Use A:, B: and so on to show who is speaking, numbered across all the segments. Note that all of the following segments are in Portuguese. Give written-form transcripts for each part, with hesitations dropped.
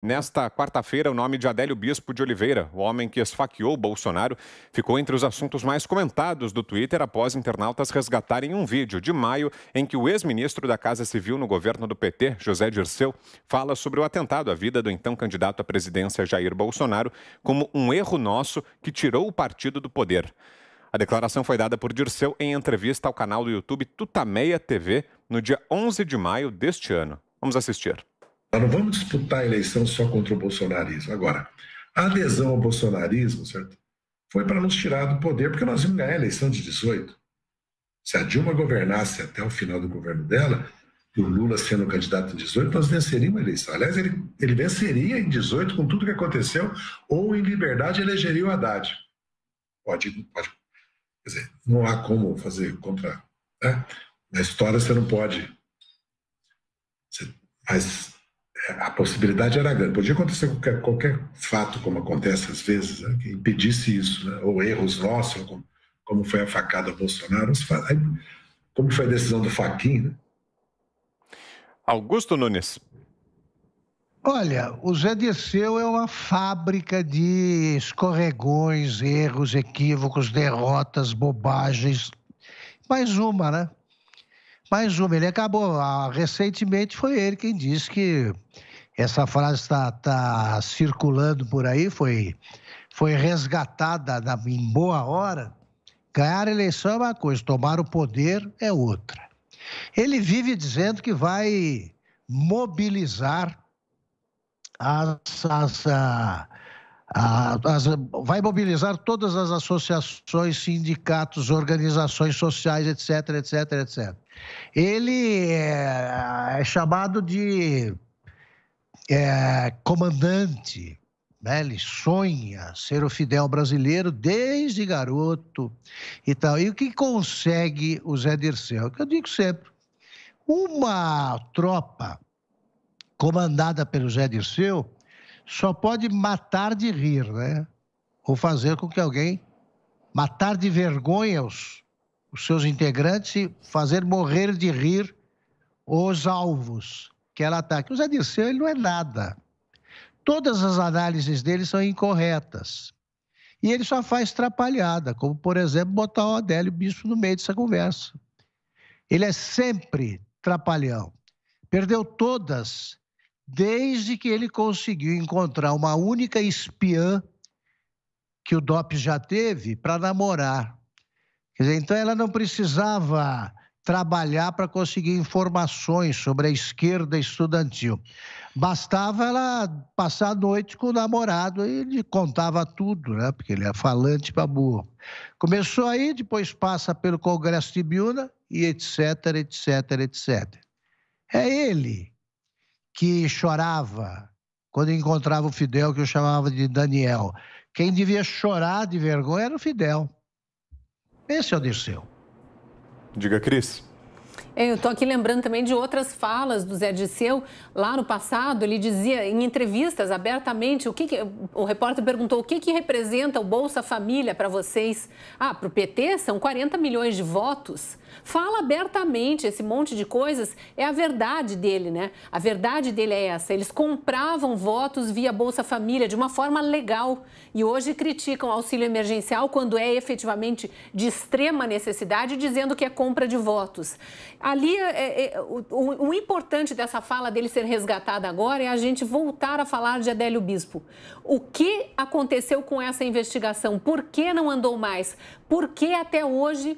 A: Nesta quarta-feira, o nome de Adélio Bispo de Oliveira, o homem que esfaqueou Bolsonaro, ficou entre os assuntos mais comentados do Twitter após internautas resgatarem um vídeo de maio em que o ex-ministro da Casa Civil no governo do PT, José Dirceu, fala sobre o atentado à vida do então candidato à presidência Jair Bolsonaro como um erro nosso que tirou o partido do poder. A declaração foi dada por Dirceu em entrevista ao canal do YouTube Tutameia TV no dia 11 de maio deste ano. Vamos assistir.
B: Nós não vamos disputar a eleição só contra o bolsonarismo. Agora, a adesão ao bolsonarismo, certo, foi para nos tirar do poder, porque nós íamos ganhar a eleição de 18. Se a Dilma governasse até o final do governo dela, e o Lula sendo candidato em 18, nós venceríamos a eleição. Aliás, ele venceria em 18 com tudo que aconteceu, ou em liberdade elegeria o Haddad. Pode. Quer dizer, não há como fazer contra... Né? Na história você não pode... Mas... a possibilidade era grande. Podia acontecer qualquer fato, como acontece às vezes, né, que impedisse isso, né, ou erros nossos, como foi a facada ao Bolsonaro, como foi a decisão do Fachin. Né?
A: Augusto Nunes.
C: Olha, o Zé Dirceu é uma fábrica de escorregões, erros, equívocos, derrotas, bobagens. Mais uma, né? Mais uma. Ele acabou, recentemente foi ele quem disse que essa frase está circulando por aí, foi resgatada em boa hora. Ganhar a eleição é uma coisa, tomar o poder é outra. Ele vive dizendo que vai mobilizar vai mobilizar todas as associações, sindicatos, organizações sociais, etc, etc, etc. Ele é chamado de comandante, né? Ele sonha ser o Fidel brasileiro desde garoto e tal. E o que consegue o Zé Dirceu? É o que eu digo sempre. Uma tropa comandada pelo Zé Dirceu só pode matar de rir, né? Ou fazer com que alguém matar de vergonha os seus integrantes e fazer morrer de rir os alvos que ela ataca. O Zé Dirceu, ele não é nada. Todas as análises dele são incorretas. E ele só faz trapalhada, como, por exemplo, botar o Adélio Bispo no meio dessa conversa. Ele é sempre trapalhão. Perdeu todas desde que ele conseguiu encontrar uma única espiã que o DOPS já teve para namorar. Quer dizer, então ela não precisava trabalhar para conseguir informações sobre a esquerda estudantil. Bastava ela passar a noite com o namorado e ele contava tudo, né? Porque ele é falante para burro. Começou aí, depois passa pelo Congresso de Biúna e etc, etc, etc. É ele que chorava quando encontrava o Fidel, que eu chamava de Daniel. Quem devia chorar de vergonha era o Fidel. Esse é o Dirceu.
A: Diga, Cris.
D: Eu estou aqui lembrando também de outras falas do Zé Dirceu. Lá no passado, ele dizia em entrevistas abertamente, o repórter perguntou o que representa o Bolsa Família para vocês. Para o PT são 40 milhões de votos. Fala abertamente esse monte de coisas, é a verdade dele, né? A verdade dele é essa, eles compravam votos via Bolsa Família de uma forma legal e hoje criticam o auxílio emergencial quando é efetivamente de extrema necessidade, dizendo que é compra de votos. Ali, o importante dessa fala dele ser resgatada agora é a gente voltar a falar de Adélio Bispo. O que aconteceu com essa investigação? Por que não andou mais? Por que até hoje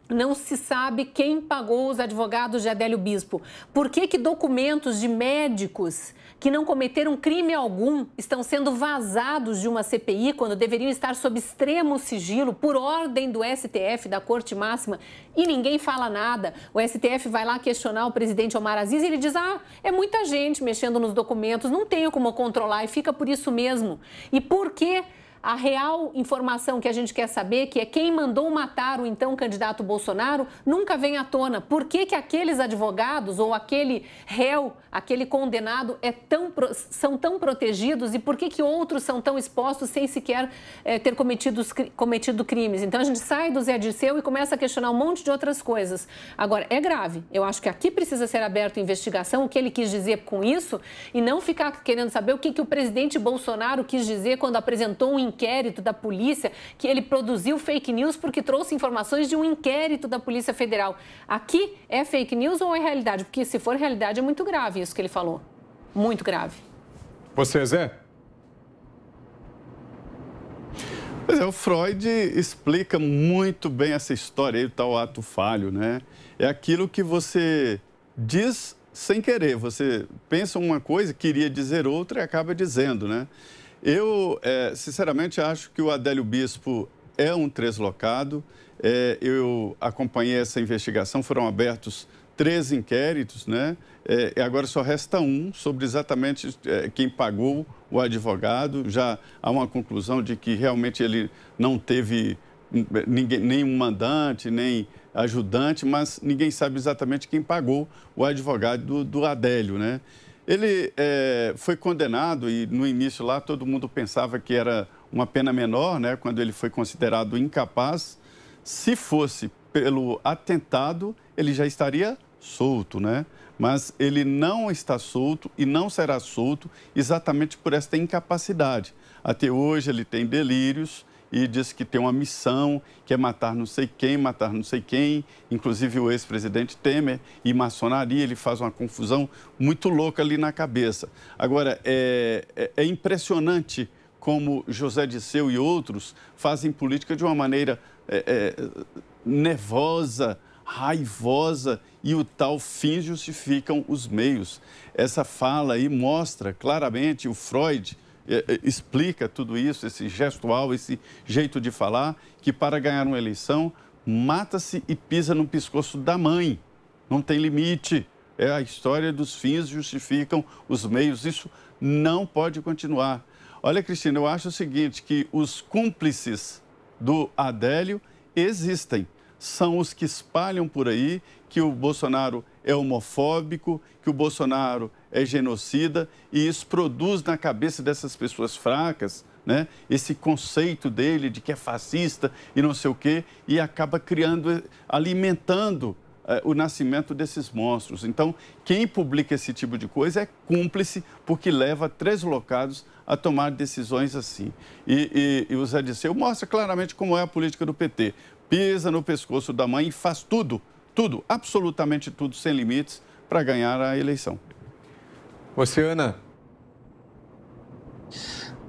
D: não se sabe quem pagou os advogados de Adélio Bispo? Por que documentos de médicos que não cometeram crime algum estão sendo vazados de uma CPI quando deveriam estar sob extremo sigilo por ordem do STF, da Corte Máxima, e ninguém fala nada? O STF vai lá questionar o presidente Omar Aziz e ele diz: é muita gente mexendo nos documentos, não tenho como controlar e fica por isso mesmo. E por que a real informação que a gente quer saber, que é quem mandou matar o então candidato Bolsonaro, nunca vem à tona. Por que aqueles advogados ou aquele réu, aquele condenado são tão protegidos e por que outros são tão expostos sem sequer ter cometido crimes? Então a gente sai do Zé Dirceu e começa a questionar um monte de outras coisas. Agora, é grave. Eu acho que aqui precisa ser aberta a investigação, o que ele quis dizer com isso, e não ficar querendo saber o que o presidente Bolsonaro quis dizer quando apresentou um inquérito da polícia, que ele produziu fake news porque trouxe informações de um inquérito da Polícia Federal. Aqui é fake news ou é realidade? Porque se for realidade é muito grave isso que ele falou. Muito grave.
A: Você, Zé?
E: Pois é, o Freud explica muito bem essa história aí, o tal ato falho, né? É aquilo que você diz sem querer. Você pensa uma coisa, queria dizer outra e acaba dizendo, né? Eu, sinceramente, acho que o Adélio Bispo é um translocado. Eu acompanhei essa investigação, foram abertos 3 inquéritos, né? E agora só resta um sobre exatamente quem pagou o advogado. Já há uma conclusão de que realmente ele não teve nenhum mandante, nem ajudante, mas ninguém sabe exatamente quem pagou o advogado do Adélio, né? Ele foi condenado e no início lá todo mundo pensava que era uma pena menor, né? Quando ele foi considerado incapaz. Se fosse pelo atentado, ele já estaria solto, né? Mas ele não está solto e não será solto exatamente por esta incapacidade. Até hoje ele tem delírios e diz que tem uma missão, que é matar não sei quem, inclusive o ex-presidente Temer e maçonaria, ele faz uma confusão muito louca ali na cabeça. Agora, é impressionante como José Dirceu e outros fazem política de uma maneira nervosa, raivosa, e o tal fim justificam os meios. Essa fala aí mostra claramente, o Freud explica tudo isso, esse gestual, esse jeito de falar, que para ganhar uma eleição, mata-se e pisa no pescoço da mãe. Não tem limite. É a história dos fins justificam os meios. Isso não pode continuar. Olha, Cristina, eu acho o seguinte, que os cúmplices do Adélio existem. São os que espalham por aí que o Bolsonaro é homofóbico, que o Bolsonaro é genocida, e isso produz na cabeça dessas pessoas fracas, né, esse conceito dele de que é fascista e não sei o quê, e acaba criando, alimentando o nascimento desses monstros. Então, quem publica esse tipo de coisa é cúmplice, porque leva translocado a tomar decisões assim. E o Zé Dirceu mostra claramente como é a política do PT. Pisa no pescoço da mãe e faz tudo, absolutamente tudo, sem limites, para ganhar a eleição.
A: Você, Ana?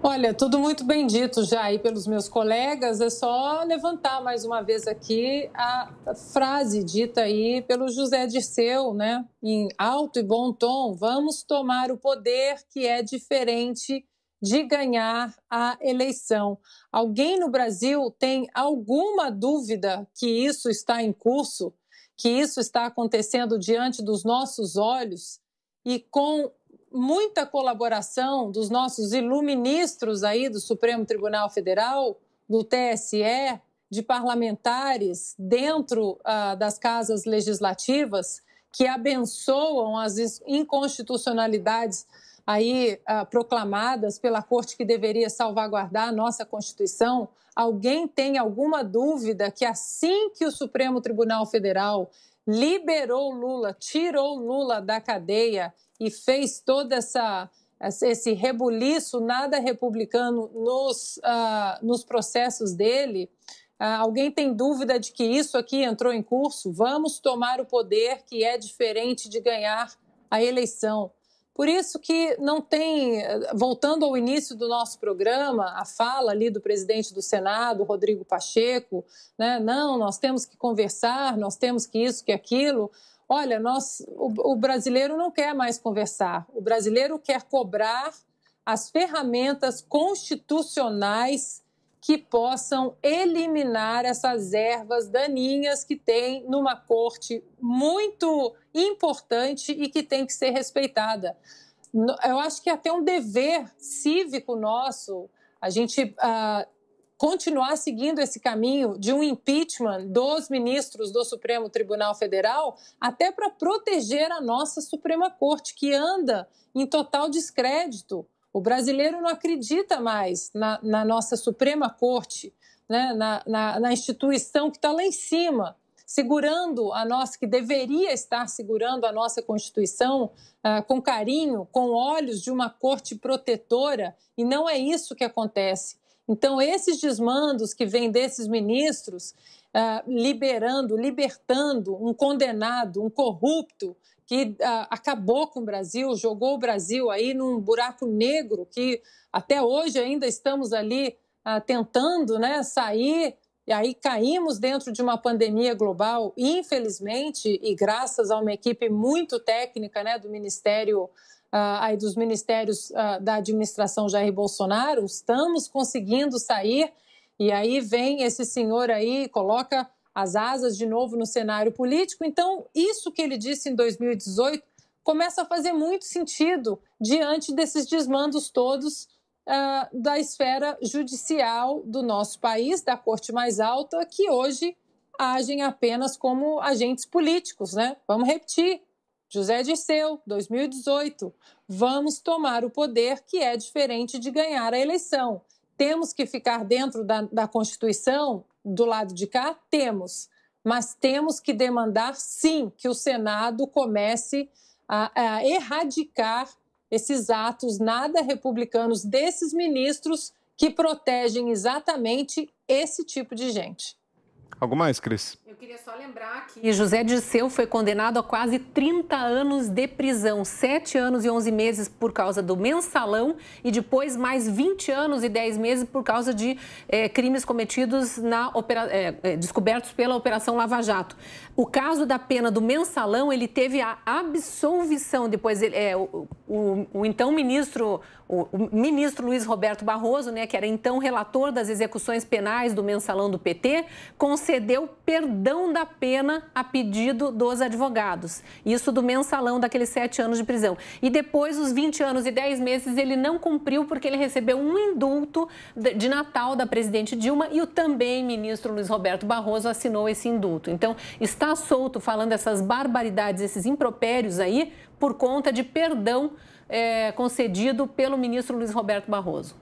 F: Olha, tudo muito bem dito já aí pelos meus colegas. É só levantar mais uma vez aqui a frase dita aí pelo José Dirceu, né? Em alto e bom tom: vamos tomar o poder, que é diferente de ganhar a eleição. Alguém no Brasil tem alguma dúvida que isso está em curso, que isso está acontecendo diante dos nossos olhos e com muita colaboração dos nossos iluministros aí do Supremo Tribunal Federal, do TSE, de parlamentares dentro das casas legislativas que abençoam as inconstitucionalidades aí proclamadas pela Corte, que deveria salvaguardar a nossa Constituição? Alguém tem alguma dúvida que assim que o Supremo Tribunal Federal liberou Lula, tirou Lula da cadeia e fez todo esse rebuliço nada republicano nos processos dele, alguém tem dúvida de que isso aqui entrou em curso? Vamos tomar o poder, que é diferente de ganhar a eleição. Por isso que não tem, voltando ao início do nosso programa, a fala ali do presidente do Senado, Rodrigo Pacheco, né? Não, nós temos que conversar, nós temos que isso, que aquilo. Olha, o brasileiro não quer mais conversar, o brasileiro quer cobrar as ferramentas constitucionais que possam eliminar essas ervas daninhas que tem numa corte muito importante e que tem que ser respeitada. Eu acho que é até um dever cívico nosso a gente continuar seguindo esse caminho de um impeachment dos ministros do Supremo Tribunal Federal, até para proteger a nossa Suprema Corte, que anda em total descrédito. O brasileiro não acredita mais na nossa Suprema Corte, né? na instituição que está lá em cima, segurando a nossa, que deveria estar segurando a nossa Constituição com carinho, com olhos de uma corte protetora, e não é isso que acontece. Então, esses desmandos que vêm desses ministros, libertando um condenado, um corrupto, que acabou com o Brasil, jogou o Brasil aí num buraco negro, que até hoje ainda estamos ali tentando, né, sair, e aí caímos dentro de uma pandemia global, infelizmente, e graças a uma equipe muito técnica, né, do Ministério aí dos ministérios da administração Jair Bolsonaro, estamos conseguindo sair, e aí vem esse senhor aí, coloca as asas de novo no cenário político. Então, isso que ele disse em 2018 começa a fazer muito sentido diante desses desmandos todos da esfera judicial do nosso país, da corte mais alta, que hoje agem apenas como agentes políticos, né? Vamos repetir. José Dirceu, 2018, vamos tomar o poder, que é diferente de ganhar a eleição. Temos que ficar dentro da Constituição, do lado de cá? Temos. Mas temos que demandar, sim, que o Senado comece a erradicar esses atos nada republicanos desses ministros que protegem exatamente esse tipo de gente.
A: Algo mais, Cris?
D: Eu queria só lembrar que José Dirceu foi condenado a quase 30 anos de prisão, 7 anos e 11 meses por causa do mensalão e depois mais 20 anos e 10 meses por causa de crimes cometidos descobertos pela Operação Lava Jato. O caso da pena do mensalão, ele teve a absolvição, depois o então ministro, o ministro Luiz Roberto Barroso, né, que era então relator das execuções penais do mensalão do PT, concedeu perdão da pena a pedido dos advogados. Isso do mensalão, daqueles 7 anos de prisão. E depois, os 20 anos e 10 meses, ele não cumpriu porque ele recebeu um indulto de Natal da presidente Dilma e o também ministro Luiz Roberto Barroso assinou esse indulto. Então, está solto falando essas barbaridades, esses impropérios aí, por conta de perdão concedido pelo ministro Luiz Roberto Barroso.